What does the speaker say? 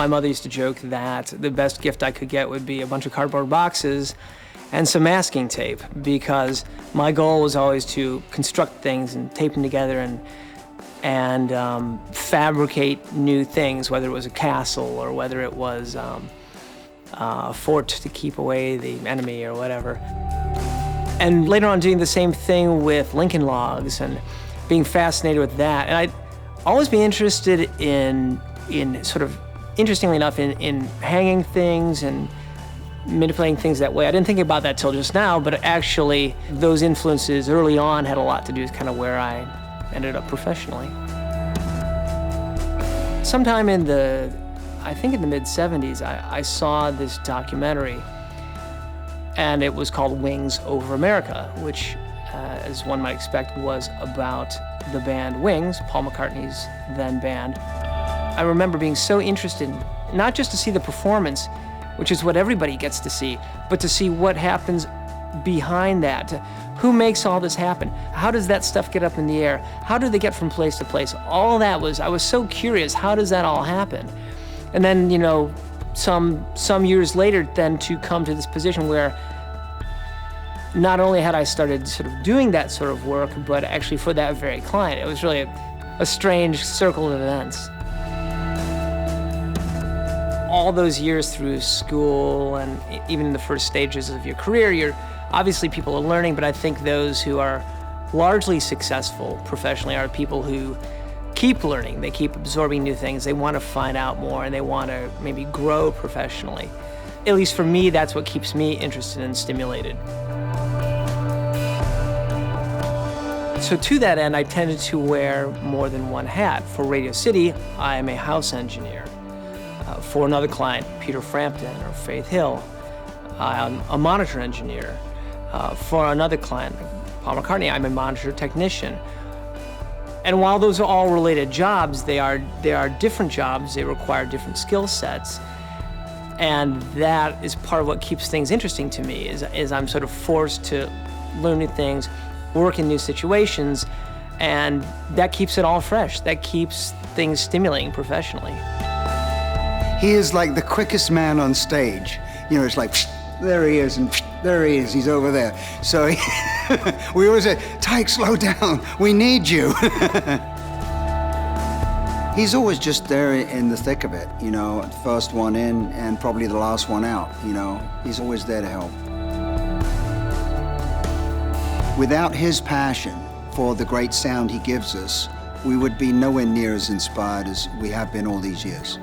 My mother used to joke that the best gift I could get would be a bunch of cardboard boxes and some masking tape, because my goal was always to construct things and tape them together and fabricate new things, whether it was a castle or whether it was a fort to keep away the enemy or whatever. And later on doing the same thing with Lincoln logs and being fascinated with that. And I'd always be interested in sort of, interestingly enough, in hanging things and manipulating things that way. I didn't think about that till just now, but actually those influences early on had a lot to do with kind of where I ended up professionally. Sometime I think in the mid-'70s, I saw this documentary, and it was called Wings Over America, which, as one might expect, was about the band Wings, Paul McCartney's then band. I remember being so interested, not just to see the performance, which is what everybody gets to see, but to see what happens behind that. Who makes all this happen? How does that stuff get up in the air? How do they get from place to place? All that I was so curious, how does that all happen? And then, you know, some years later, then to come to this position where not only had I started sort of doing that sort of work, but actually for that very client. It was really a strange circle of events. All those years through school and even in the first stages of your career, obviously people are learning, but I think those who are largely successful professionally are people who keep learning. They keep absorbing new things. They want to find out more, and they want to maybe grow professionally. At least for me, that's what keeps me interested and stimulated. So to that end, I tended to wear more than one hat. For Radio City, I am a house engineer. For another client, Peter Frampton or Faith Hill, I'm a monitor engineer. For another client, Paul McCartney, I'm a monitor technician. And while those are all related jobs, they are different jobs. They require different skill sets. And that is part of what keeps things interesting to me, is I'm sort of forced to learn new things, work in new situations, and that keeps it all fresh. That keeps things stimulating professionally. He is like the quickest man on stage. You know, it's like, there he is, and there he is, he's over there. So we always say, Tike, slow down, we need you. He's always just there in the thick of it, you know, first one in and probably the last one out, you know. He's always there to help. Without his passion for the great sound he gives us, we would be nowhere near as inspired as we have been all these years.